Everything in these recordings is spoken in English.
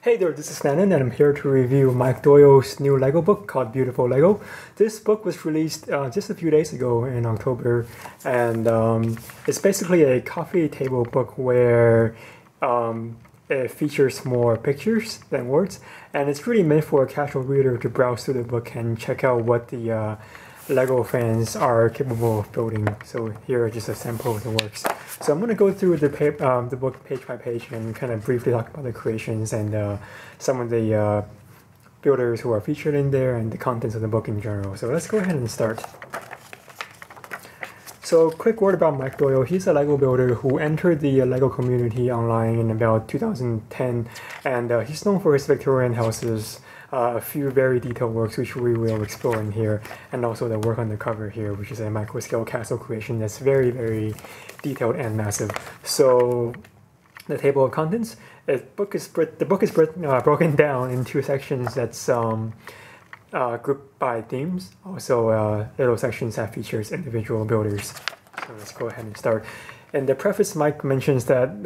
Hey there, this is Nanan and I'm here to review Mike Doyle's new Lego book called Beautiful Lego. This book was released just a few days ago in October, and it's basically a coffee table book where it features more pictures than words, and it's really meant for a casual reader to browse through the book and check out what the Lego fans are capable of building. So here are just a sample of the works. So I'm going to go through the book page by page and kind of briefly talk about the creations and some of the builders who are featured in there and the contents of the book in general. So let's go ahead and start. So quick word about Mike Doyle. He's a Lego builder who entered the Lego community online in about 2010, and he's known for his Victorian houses, a few very detailed works which we will explore in here, and also the work on the cover here, which is a micro-scale castle creation that's very, very detailed and massive. So the table of contents, the book is broken down into sections that's grouped by themes. Also, little sections that features individual builders. So let's go ahead and start. In the preface, Mike mentions that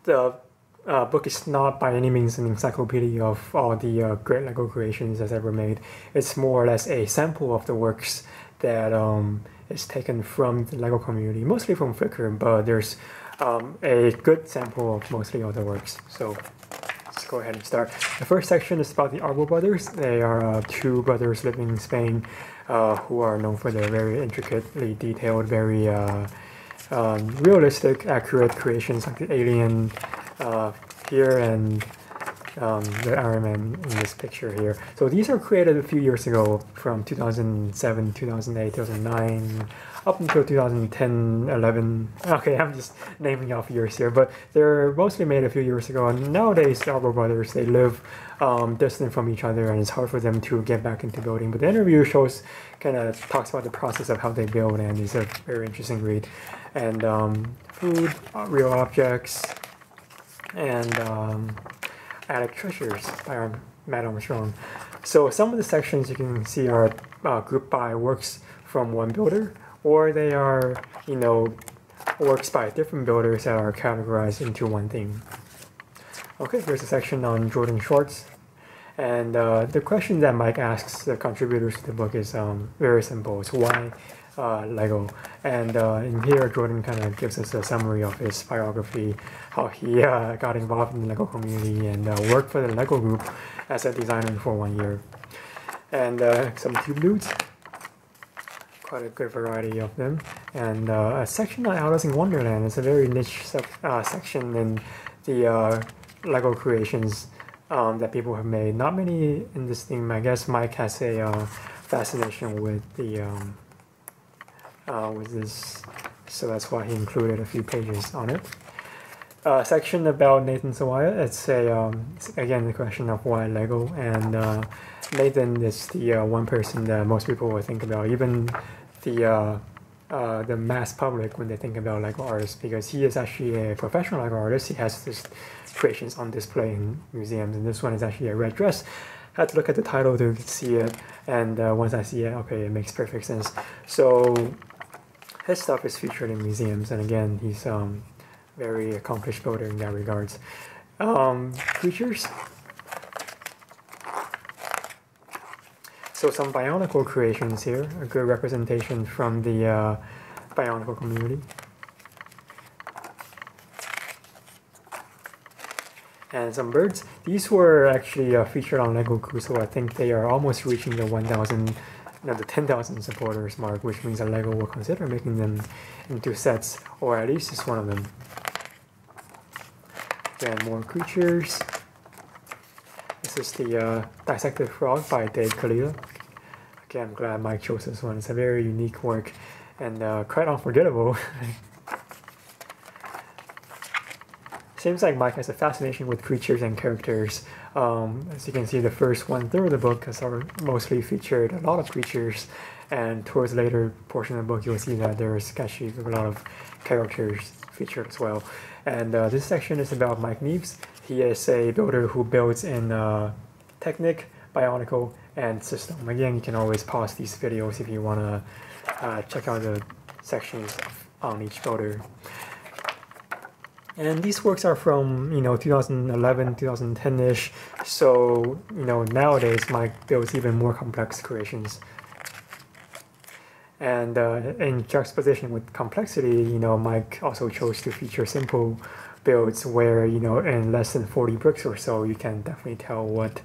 the book is not by any means an encyclopedia of all the great Lego creations that's ever made. It's more or less a sample of the works that is taken from the Lego community, mostly from Flickr, but there's a good sample of mostly all the works. So let's go ahead and start. The first section is about the Herbal Brothers. They are two brothers living in Spain who are known for their very intricately detailed, very realistic, accurate creations like the alien here and the Iron Man in this picture here. So these are created a few years ago, from 2007, 2008, 2009, up until 2010, 11. Okay, I'm just naming off years here, but they're mostly made a few years ago. And nowadays, the Herbal Brothers, they live distant from each other, and it's hard for them to get back into building. But the interview kind of talks about the process of how they build, and it's a very interesting read. And food, real objects, and Attic Treasures by Matt Armstrong. So some of the sections you can see are grouped by works from one builder, or they are, works by different builders that are categorized into one theme. Okay, here's a section on Jordan Schwartz. And the question that Mike asks the contributors to the book is very simple. It's why Lego? And in here, Jordan kind of gives us a summary of his biography, how he got involved in the Lego community and worked for the Lego group as a designer for 1 year. And some cube dudes, quite a good variety of them. And a section on Alice in Wonderland. It's a very niche section in the Lego creations that people have made. Not many in this theme. I guess Mike has a fascination with the with this, so that's why he included a few pages on it. Section about Nathan Sawaya. It's again the question of why Lego, and Nathan is the one person that most people will think about, even the mass public, when they think about Lego artists, because he is actually a professional Lego artist. He has his creations on display in museums, and this one is actually a red dress. I had to look at the title to see it, and once I see it, okay, it makes perfect sense. So his stuff is featured in museums, and again, he's very accomplished builder in that regards. Creatures. So some Bionicle creations here, a good representation from the Bionicle community. And some birds. These were actually featured on Lego Crew, so I think they are almost reaching the 1,000, the 10,000 supporters mark, which means that Lego will consider making them into sets, or at least just one of them. Then more creatures. This is the Dissected Frog by Dave Kalila. Okay, I'm glad Mike chose this one. It's a very unique work and quite unforgettable. Seems like Mike has a fascination with creatures and characters. As you can see, the first 1/3 of the book has mostly featured a lot of creatures, and towards the later portion of the book, you'll see that there's actually a lot of characters featured as well. And this section is about Mike Neves. He is a builder who builds in Technic, Bionicle, and System. Again, you can always pause these videos if you want to check out the sections on each builder. And these works are from 2011, 2010-ish. So nowadays Mike builds even more complex creations. And in juxtaposition with complexity, Mike also chose to feature simple builds where, in less than 40 bricks or so, you can definitely tell what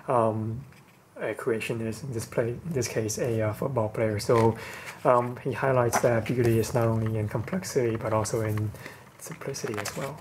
a creation is. In this case, a football player. So he highlights that beauty is not only in complexity, but also in simplicity as well.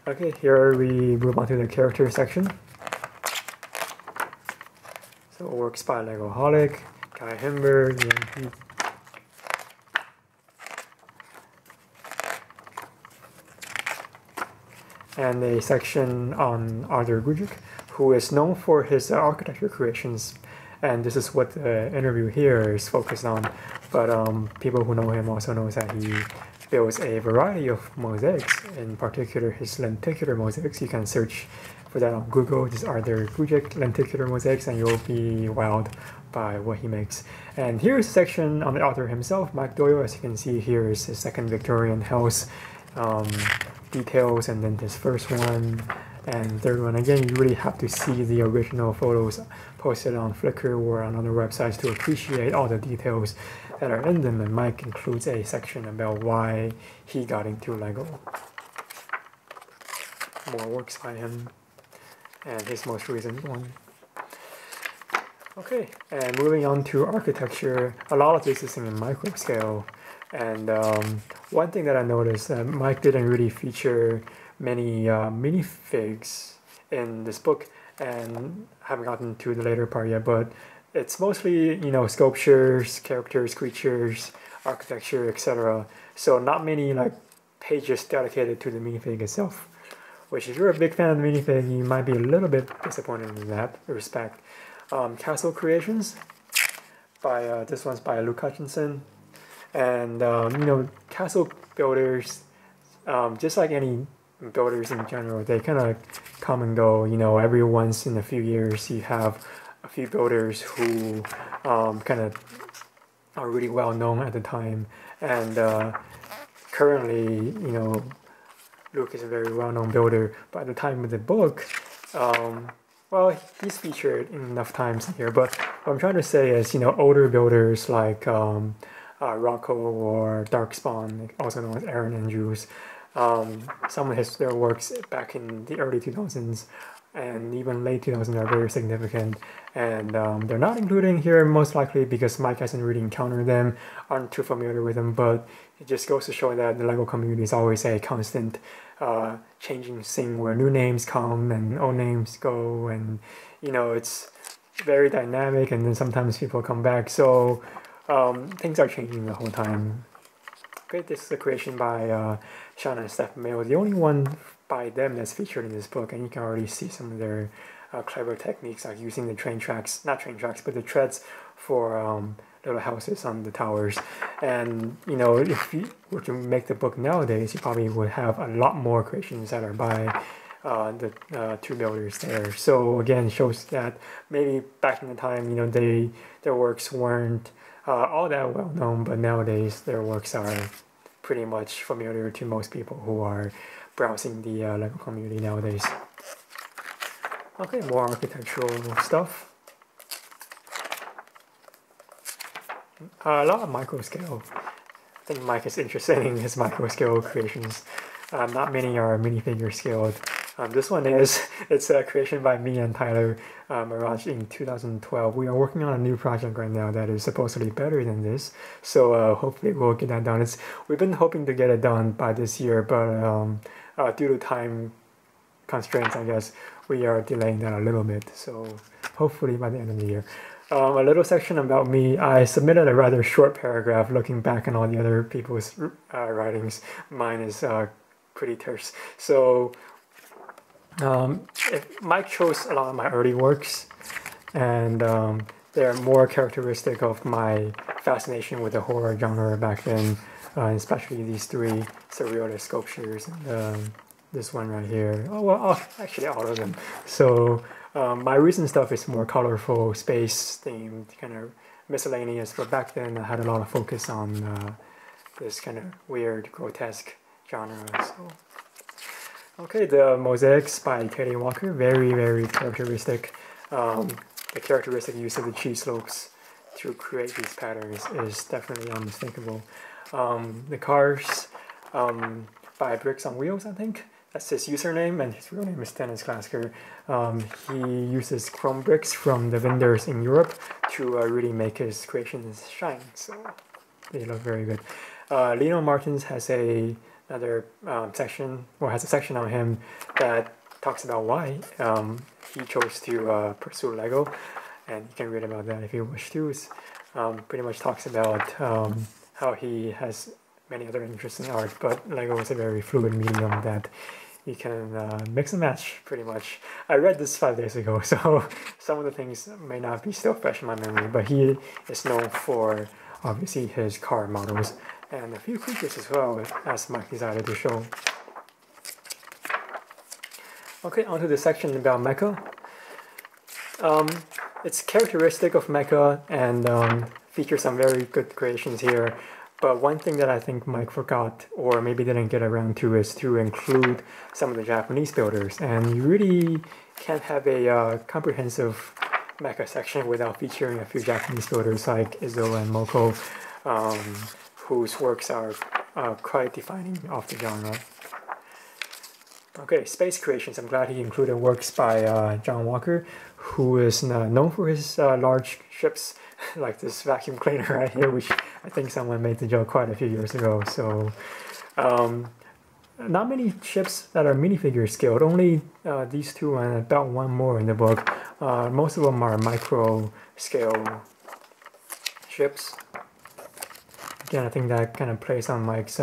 Okay, here we move on to the character section. So works by Legoholic, Guy Himberg, and a section on Arthur Gujic, who is known for his architecture creations, and this is what the interview here is focused on. But people who know him also knows that he builds a variety of mosaics, in particular his lenticular mosaics. You can search for that on Google, just Arthur Gujic lenticular mosaics, and you'll be wowed by what he makes. And here's a section on the author himself, Mike Doyle. As you can see, here is his second Victorian house details, and then his first one and third one. Again, you really have to see the original photos posted on Flickr or on other websites to appreciate all the details that are in them, and Mike includes a section about why he got into Lego. More works by him, and his most recent one. Okay, and moving on to architecture, a lot of this is in micro scale, and one thing that I noticed, Mike didn't really feature many minifigs in this book, and haven't gotten to the later part yet, but it's mostly, sculptures, characters, creatures, architecture, etc. So not many pages dedicated to the minifig itself, which if you're a big fan of the minifig, you might be a little bit disappointed in that respect. Castle Creations, by this one's by Luke Hutchinson, and castle builders, just like any builders in general, they kind of come and go. Every once in a few years you have a few builders who kind of are really well known at the time, and currently Luke is a very well known builder, but at the time of the book, well, he's featured enough times here, but what I'm trying to say is, older builders like Rocco or Darkspawn, also known as Aaron Andrews, some of their works back in the early 2000s and even late 2000s are very significant, and they're not including here most likely because Mike hasn't really encountered them, aren't too familiar with them, but it just goes to show that the LEGO community is always a constant changing thing where new names come and old names go, and it's very dynamic, and then sometimes people come back, so things are changing the whole time. Okay, this is a creation by Sean and Steph Mayo, the only one by them that's featured in this book, and you can already see some of their clever techniques, like using the not train tracks, but the treads for little houses on the towers. And if you were to make the book nowadays, you probably would have a lot more creations that are by the two builders there. So again, shows that maybe back in the time, their works weren't all that well known, but nowadays their works are pretty much familiar to most people who are browsing the LEGO community nowadays. Okay, more architectural stuff. A lot of micro scale. I think Mike is interested in his micro scale creations. Not many are minifigure scaled. This one it's a creation by me and Tyler Mirage in 2012. We are working on a new project right now that is supposedly better than this, so hopefully we'll get that done. We've been hoping to get it done by this year, but due to time constraints, I guess, we are delaying that a little bit, so hopefully by the end of the year. A little section about me. I submitted a rather short paragraph looking back on all the other people's writings. Mine is pretty terse. So Mike chose a lot of my early works, and they're more characteristic of my fascination with the horror genre back then, especially these three surrealist sculptures, and this one right here. Oh, well, actually all of them. So my recent stuff is more colorful, space-themed, kind of miscellaneous, but back then I had a lot of focus on this kind of weird, grotesque genre. So, okay, the mosaics by Katie Walker, very, very characteristic. The characteristic use of the cheese slopes to create these patterns is definitely unmistakable. The cars by Bricks on Wheels, I think. That's his username, and his real name is Dennis Glasker. He uses chrome bricks from the vendors in Europe to really make his creations shine, so they look very good. Lino Martins has another section, or has a section on him that talks about why he chose to pursue Lego, and you can read about that if you wish to. Pretty much talks about how he has many other interests in art, but Lego is a very fluid medium that you can mix and match pretty much. I read this 5 days ago, so some of the things may not be still fresh in my memory, but he is known for obviously his car models and a few creatures as well, as Mike decided to show. Okay, onto the section about mecha. It's characteristic of mecha and features some very good creations here. But one thing that I think Mike forgot, or maybe didn't get around to, is to include some of the Japanese builders. And you really can't have a comprehensive mecha section without featuring a few Japanese builders like Izzo and Moko, whose works are quite defining of the genre. Okay, Spacecreations. I'm glad he included works by John Walker, who is known for his large ships, like this vacuum cleaner right here, which I think someone made the joke quite a few years ago. So, not many ships that are minifigure scaled, only these two and about one more in the book. Most of them are micro scale ships. Again, I think that kind of plays on Mike's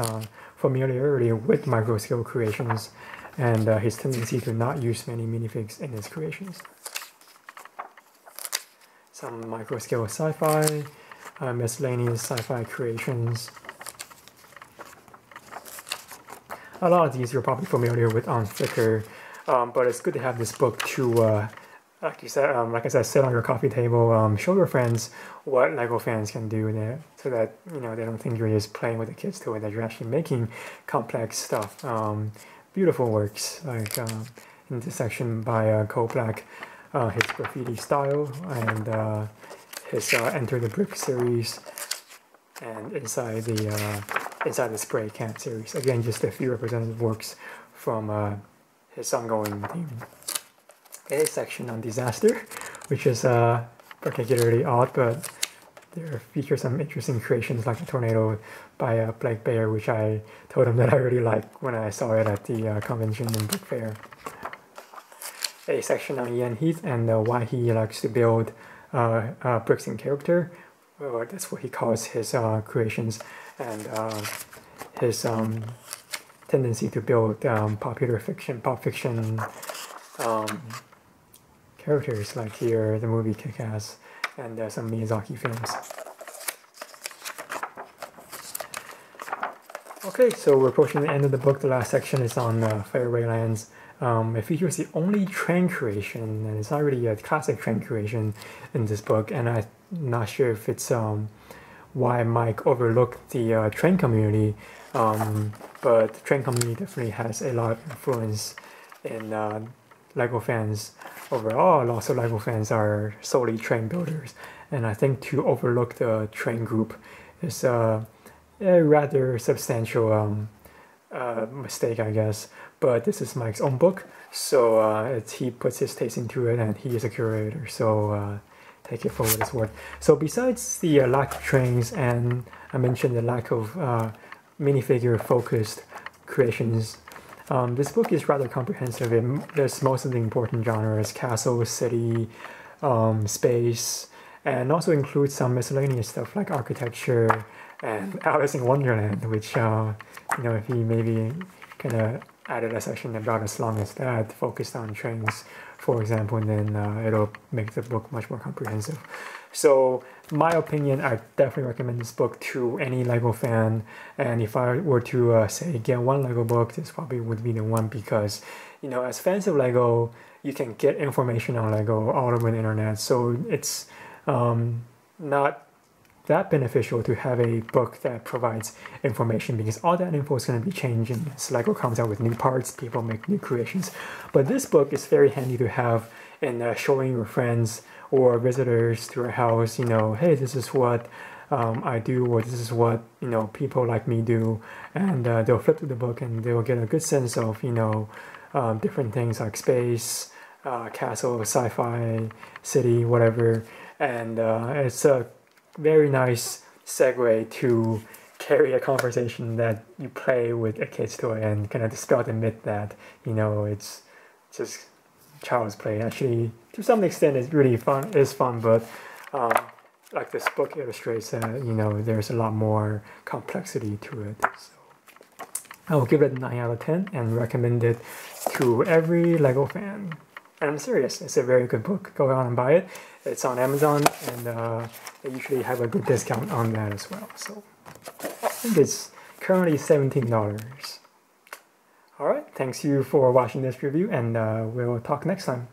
familiarity with micro scale creations and his tendency to not use many minifigs in his creations. Some micro scale sci-fi, miscellaneous sci-fi creations. A lot of these you're probably familiar with on Flickr, but it's good to have this book to, like I said, sit on your coffee table, show your friends what Lego fans can do there, so that they don't think you're just playing with the kids toy, that you're actually making complex stuff. Beautiful works like in this section by Cole Black, his graffiti style and his Enter the Brick series, and inside the Spray Can series. Again, just a few representative works from his ongoing theme. A section on disaster, which is particularly odd, but there features some interesting creations like a tornado by Blake Bayer, which I told him that I really liked when I saw it at the convention in Book Fair. A section on Ian Heath and why he likes to build bricks in character, or that's what he calls his creations, and his tendency to build pop fiction characters, like here the movie Kick-Ass and some Miyazaki films. Okay, so we're approaching the end of the book. The last section is on Fairway Lands. It features the only train creation, and it's not really a classic train creation in this book, and I'm not sure if it's why Mike overlooked the train community, but the train community definitely has a lot of influence in Lego fans overall. Lots of Lego fans are solely train builders, and I think to overlook the train group is a rather substantial mistake, I guess. But this is Mike's own book, so he puts his taste into it, and he is a curator, so take it for what it's worth. So besides the lack of trains, and I mentioned the lack of minifigure focused creations, this book is rather comprehensive. It lists most of the important genres: castle, city, space, and also includes some miscellaneous stuff like architecture and Alice in Wonderland, which if you maybe kind of added a section about as long as that, focused on trains, for example, and then it'll make the book much more comprehensive. So, my opinion, I definitely recommend this book to any Lego fan. And if I were to say get one Lego book, this probably would be the one, because as fans of Lego, you can get information on Lego all over the internet. So it's not that beneficial to have a book that provides information, because all that info is going to be changing as Lego comes out with new parts, people make new creations. But this book is very handy to have in showing your friends or visitors to your house, you know, hey, this is what I do, or this is what, you know, people like me do, and they'll flip through the book and they'll get a good sense of, you know, different things like space, castle, sci-fi, city, whatever, and it's a very nice segue to carry a conversation that you play with a kid's toy and kind of dispel the myth that, you know, it's just child's play. Actually, to some extent, it's really fun. It's fun, but like this book illustrates, you know, there's a lot more complexity to it. So I will give it a 9 out of 10 and recommend it to every Lego fan. And I'm serious, it's a very good book. Go out and buy it. It's on Amazon, and they usually have a good discount on that as well. So I think it's currently $17. Alright, thanks you for watching this review, and we'll talk next time.